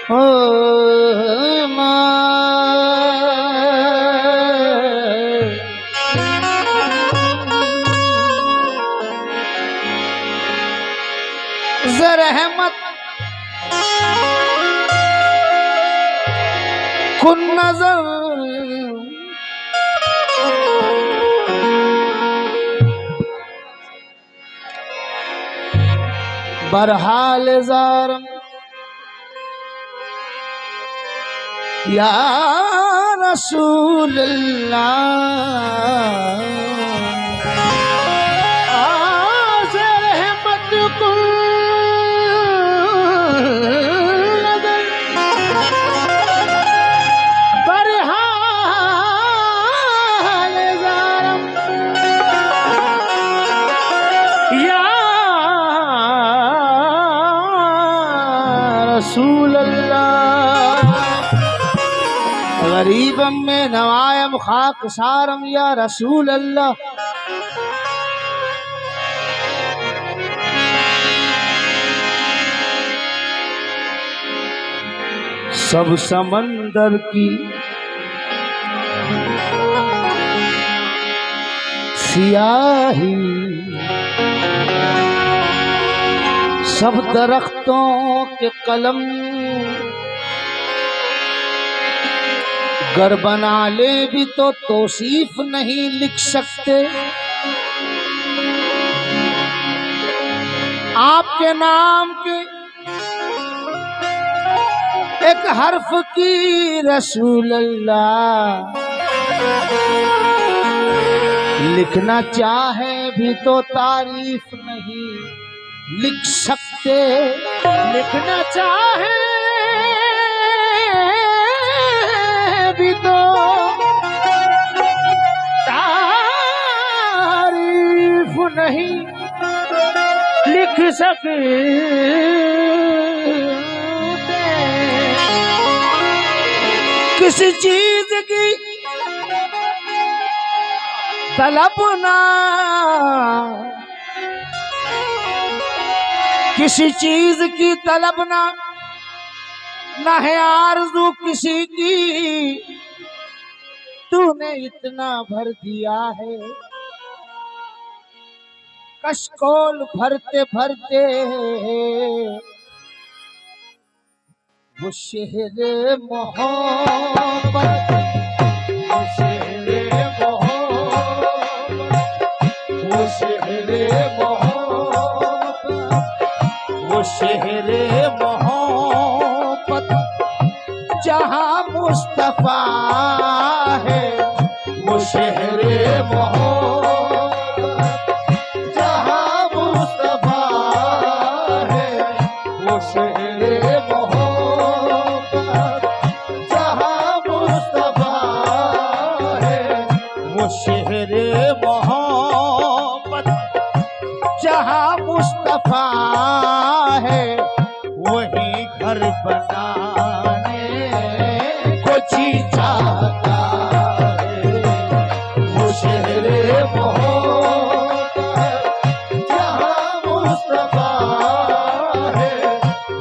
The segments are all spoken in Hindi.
ओ रहमत कुन नजर बरहाल ज़ारम या रसूल अल्लाह रसूल अल्लाह गरीबम में नवायम खाक सारम या रसूल अल्लाह। सब समंदर की सियाही, सब दरख्तों के कलम गर बना ले भी तो तौसीफ नहीं लिख सकते। आपके नाम के एक हर्फ की रसूल अल्लाह लिखना चाहे भी तो तारीफ नहीं लिख सकते। लिखना चाहे भी तो तारीफ नहीं लिख सकते। किसी चीज की तलब ना, किसी चीज की तलब ना है आरज़ू किसी की, तूने इतना भर दिया है। कशकोल भरते भरते वो शहर मोहब्बत, वो शहर मोहब्बत, वो शहर मोहब्बत, वो शहर मोहब्बत जहाँ मुस्तफा है। वो शहर मोहब्बत जहाँ मुस्तफा है। वो शहर मोहब्बत जहाँ मुस्तफा है। वो शहर मोहब्बत जहाँ मुस्तफा है। वही घर बनाने को जी चाहता है। वो शहर मोहब्बत जहाँ मुस्तफा है।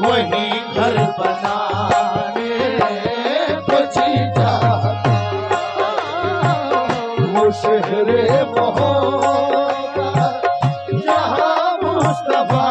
वही घर बनाने को जी चाहता है। वो शहर मोहब्बत जहाँ मुस्तफा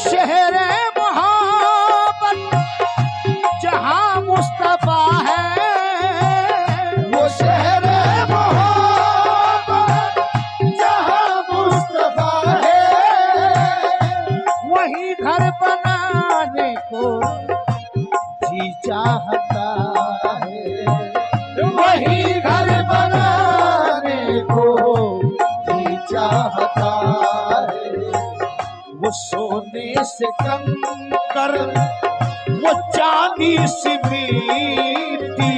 शहर मोहब्बत जहाँ मुस्तफा है। वो शहर मोहब्बत जहाँ मुस्तफा है। वही घर बनाने को जी चाहता है। वही घर बनाने को जी चाहता है। वो सोने से कंकर, वो चांदी से मीठी।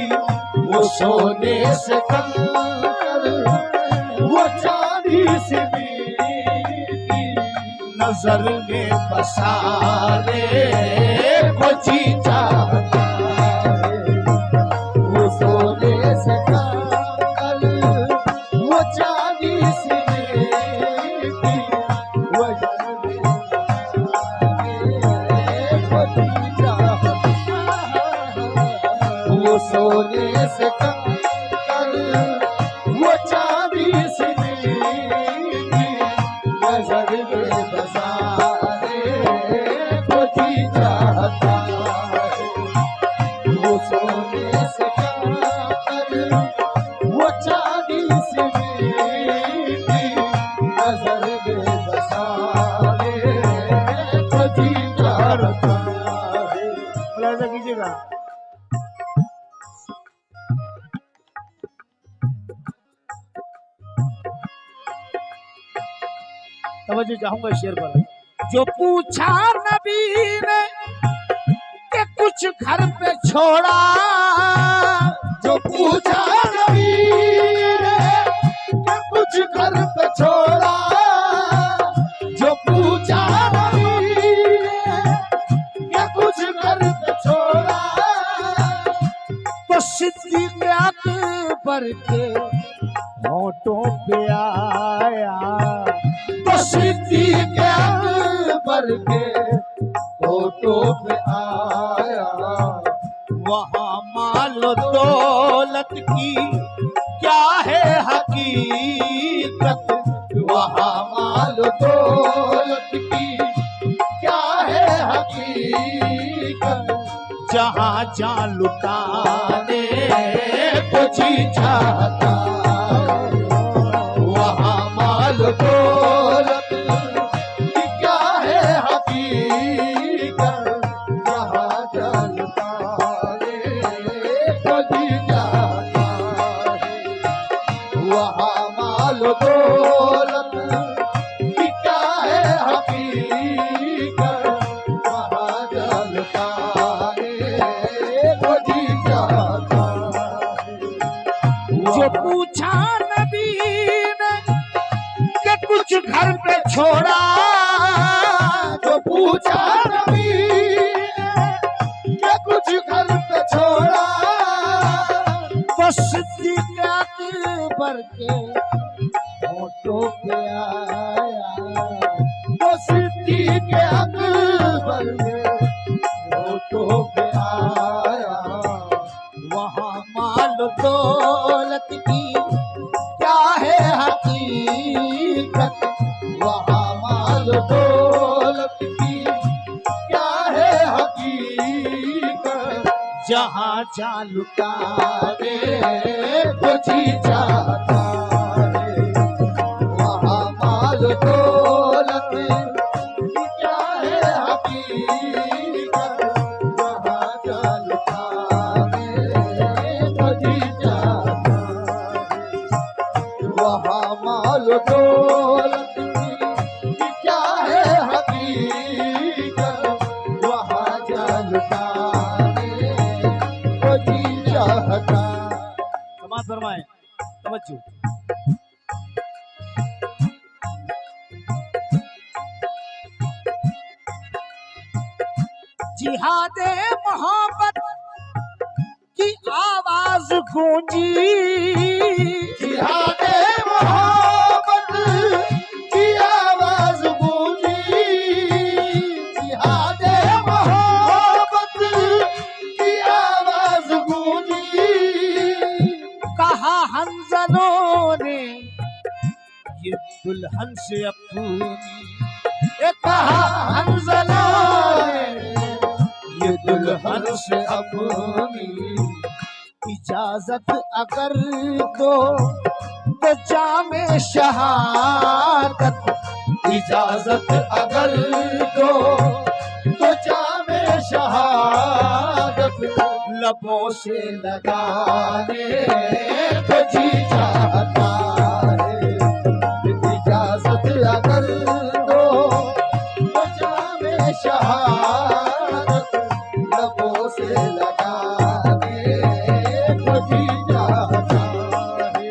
वो सोने से कंकर, वो चांदी सी मीठी नजर में बसाने को जी चाहता है। वो सोने से काकर वो चांदी सी मीठी नजर में बसाने को जी चाहता है। वो सोने से काकर वो चांदी सी मीठी नजर में बसाने को जी चाहता है। वो सोने से काकर वो चांदी सी मीठी नजर में बसाने को जी चाहता है। ऐसा कीजिएगा। तवज्जो चाहूंगा शेर पर। जो पूछा नबी ने कि कुछ घर पे छोड़ा, जो पूछा नबी ने कि कुछ घर पे छोड़ा, जो पूछा नबी ने कि कुछ घर पे छोड़ा, तो सिद्दीक़ अकबर के होठों पे आया, तो सिद्दीक़ अकबर के होठों पे आया। वहाँ माल दौलत की क्या है हकीकत, वहाँ माल दौलत की क्या है हकीकत, जहाँ जहाँ लुटाने को जी चाहता है। वहाँ माल दौलत की क्या है हकीकत, जहाँ जलता है को जी चाहता है। वहाँ माल दौलत की क्या है हकीकत, वहाँ जलता है को जी चाहता है। जो पूछा नबी ने कि कुछ घर पे छोड़ा, जो पूछा नबी ने कि कुछ घर पे छोड़ा, तो सिद्दीक़ अकबर के होठों पे आया, तो सिद्दीक़ अकबर के होठों पे आया। वहाँ माल दौलत की क्या है हकीकत, वहाँ माल दौलत की क्या है हकीकत, जहाँ जहाँ लुटाने को जी चाहता है। वहाँ माल दौलत की क्या है हकीकत, वहाँ जलता है को जी चाहता है। वहाँ माल दौलत की क्या है हकीकत, वहाँ जलता है को जी चाहता। समाज फरमाए। तवज्जो। जिहादे मोहब्बत की आवाज गूंजी, जिहादे मोहब्बत की आवाज गूंजी, जिहादे मोहब्बत की आवाज गूंजी। कहा हंजलों ने ये दुल्हन से अपनी, ये कहा हंजलों ने ये दुल्हन से अपनी इजाजत अगर दो तो जामे शहादत, इजाजत अगर दो तो जामे शहादत, लबों से लगाने को जी चाहता है। इजाजत अगर दो तो जामे शहादत, लबों से लगाने को जी चाहता है।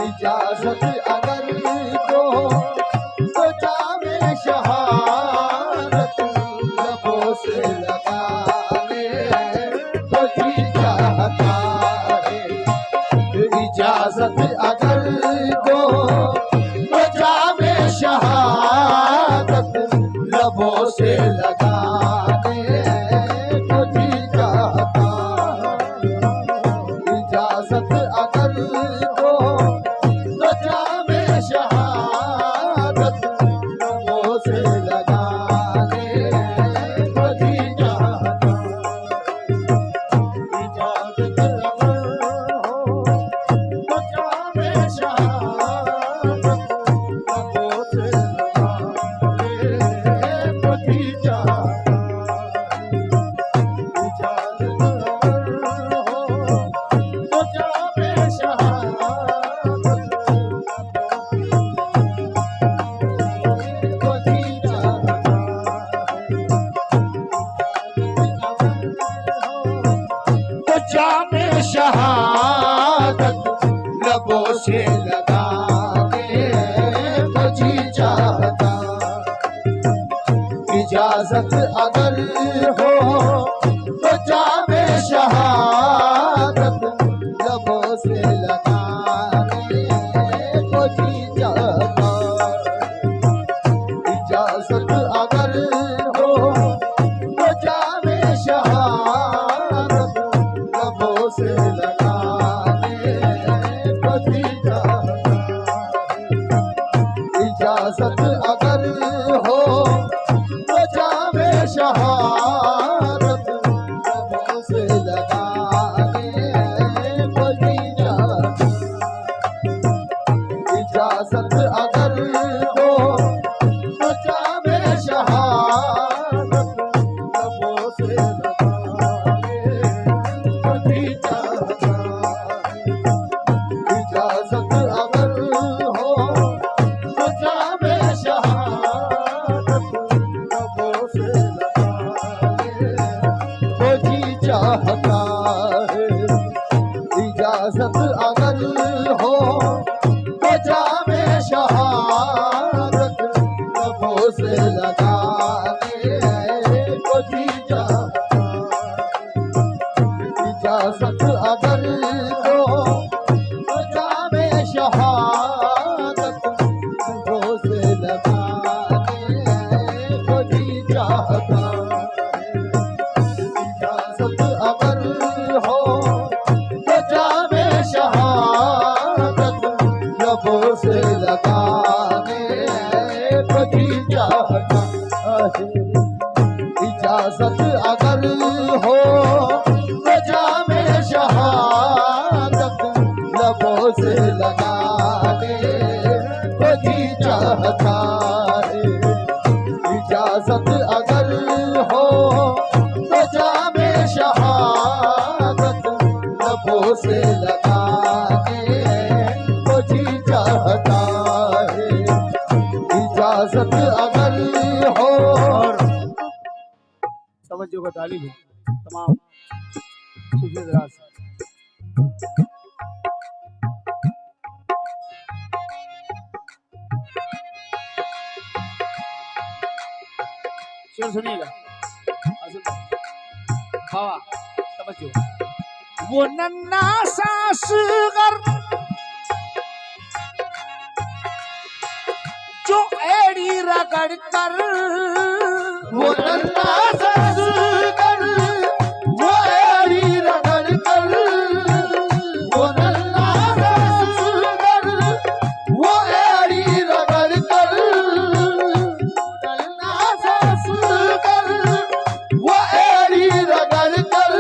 इजाजत इजाजत अगर दो तो जामे शहादत लबों से लगाने को जी चाहता। इजाजत अगर दो तो जामे शहादत लबों से लगाने को जी चाहता। इजाजत अगर हो तो जामे शहादत लबों से लगाने को जी चाहता। इजाजत अगर हो तो जामे शहादत को जी चाहता। तो जामे शहादत लबों से लगाने को जी चाहता। इजाजत अगर हो तो जामे शहादत लबों से लगाने को जी चाहता। इजाजत अगर हो तो जामे शहादत लबों से लगाने को जी चाहता। इजाजत अगर हो तो जामे शहादत लबों से लगाने को जी चाहता। इजाजत अगर हो तो जामे शहादत लबों से लगाने को जी चाहता। इजाजत अगर हो तो जामे शहादत लबों से लगाने को जी चाहता है। इजाजत अगर हो तो जामे शहादत लबों से लगाने को जी चाहता। इजाजत अगर हो तो जामे शहादत लबों से लगाने को जी चाहता। इजाजत अगर हो तो जामे शहादत लबों से लगाने को जी चाहता है। इजाजत अगर हो तो जामे शहादत लबों से लगाने को जी चाहता है। इजाजत अगर हो तो जामे शहादत लबों से लगाने को जी चाहता है। इजाजत अगर हो तवज्जो का तालिब है तमाम सूफी हज़रात से। शेर सुनिएगा आसिफ भाई। बाबा तवज्जो। वो नन्ना सा असगर जो एड़ी रगड़ कर वो नन्ना सा असगर वो एड़ी रगड़ कर। वो नन्ना सा असगर वो एड़ी रगड़ कर। नन्ना सा असगर वो एड़ी रगड़ कर।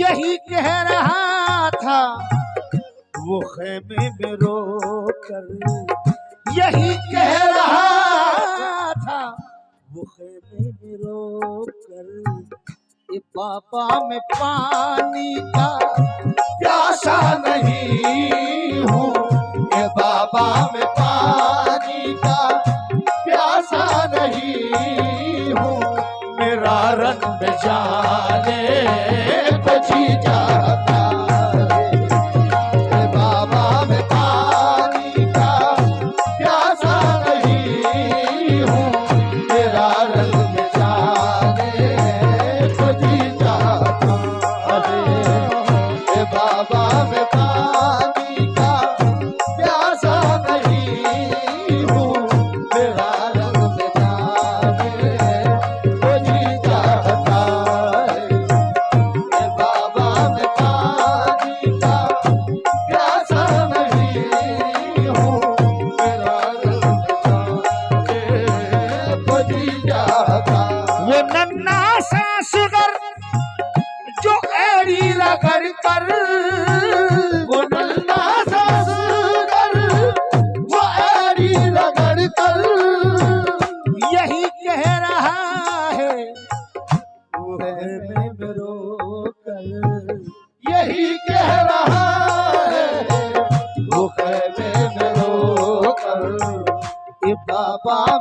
यही कह रहा था वो खेमे में रो कर। यही कह रहा था वो खेमे में रो कर। ये बाबा में पानी का प्यासा नहीं हूँ। ये बाबा में पानी का प्यासा नहीं हूँ। मेरा रंग जाने को जी चाहता है। ये बाबा में पानी का प्यासा नहीं हूँ। मेरा रंग जाने को जी चाहता है। ये बाबा में पानी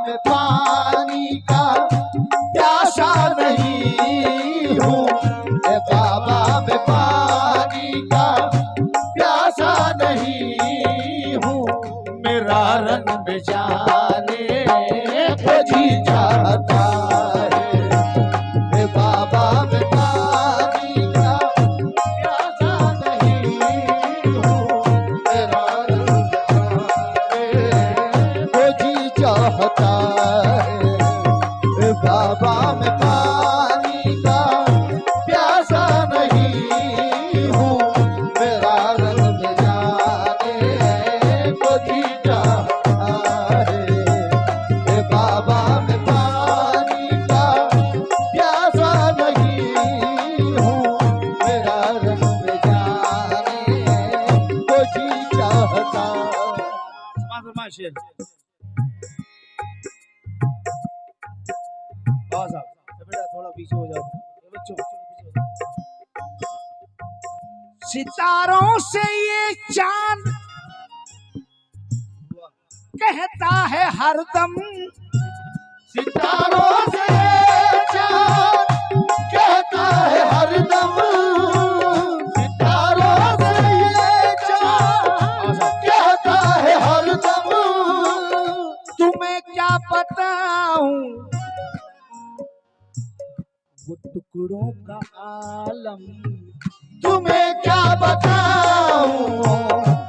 में पानी का प्यासा नहीं हूँ, ए बाबा मैं पानी का प्यासा नहीं हूँ, मेरा रंग में जाने को जी चाहता है, ए बाबा मैं पानी का प्यासा नहीं हूँ, मेरा रंग जाने को जी चाहता है, ए बाबा मैं पानी का प्यासा नहीं हूँ, मेरा रंग जाने को जी चाहता है, ए बाबा मैं पानी का प्यासा नहीं हूँ, मेरा रंग जाने को जी चाहता। शेर बस आप बेटा थोड़ा पीछे हो जाओ बच्चों, सितारों से ये चांद कहता है हरदम, सितारों से चाँद कहता है हरदम, सितारों से ये चाँद कहता है हरदम, तुम्हें क्या बताऊं वो टुकड़ों का आलम, तुम्हें क्या बताऊं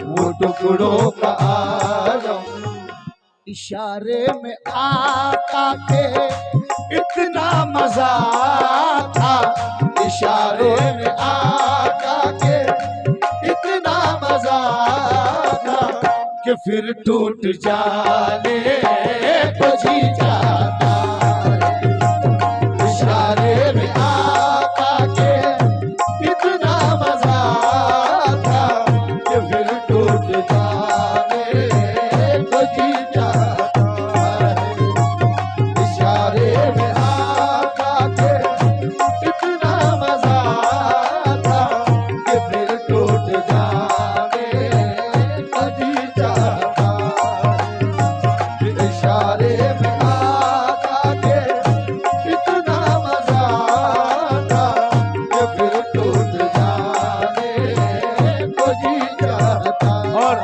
वो टुकड़ों का आलम, इशारे में आका के इतना मजा था, इशारे में आका के इतना मजा था, कि फिर टूट जाने को जी जाता है, इशारे में आका के इतना मजा था, कि फिर टूट जाने को जी जाता है, इशारे में आका के इतना मजा था, कि फिर टूट जाने को जी जाता है, इशारे में आका के इतना मजा था, कि फिर टूट जाने को जी चाहता। और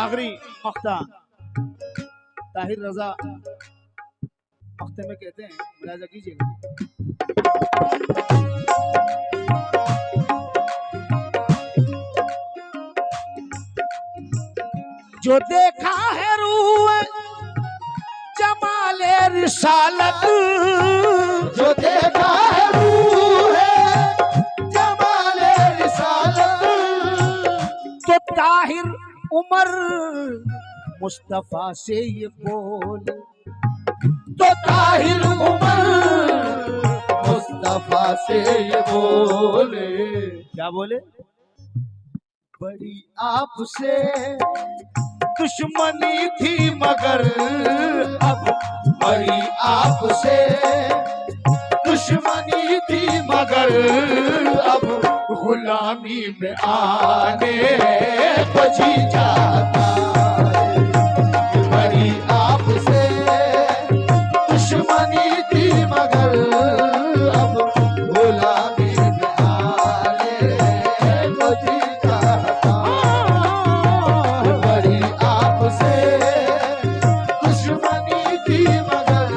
आखिरी मख्ता ताहिर रजा मख्ते में कहते हैं, मुलाजा कीजिएगा। जो देखा है रूह जमाले रिसालत, जो देखा है रूह जमाले रिसालत, तो ताहिर उमर मुस्तफा से ये बोले, तो ताहिर उमर मुस्तफा से ये बोले, क्या बोले? बड़ी आपसे दुश्मनी थी मगर अब बड़ी आपसे दुश्मनी थी मगर अब गुलामी में आने को जी जाता है, बड़ी आपसे दुश्मनी थी मगर अब गुलामी में आने को जी जाता है, बड़ी आपसे दुश्मनी थी मगर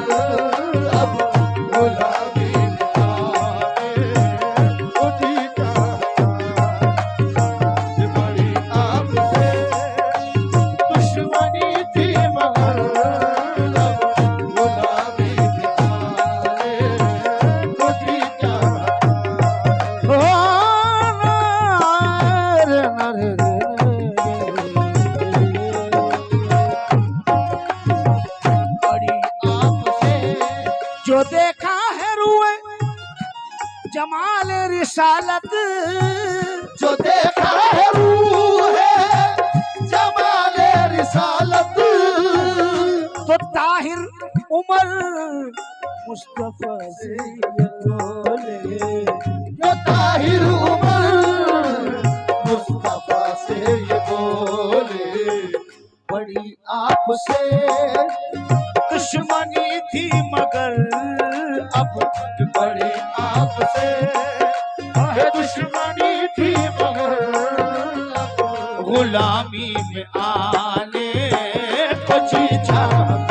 अब गुलामी में आने को जी जाता है, बड़ी आपसे दुश्मनी थी मगर अब गुलामी में आने को जी जाता है। बड़ी आपसे जो देखा है रूए जमाल रिसालत, जो देखा है रूह जमाले रिसालत, तो ताहिर उमर मुस्तफा से ये बोले, जो ताहिर उमर मुस्तफा से ये बोले, बड़ी आपसे दुश्मनी ये दुश्मनी थी मगर गुलामी में आने को जी चाह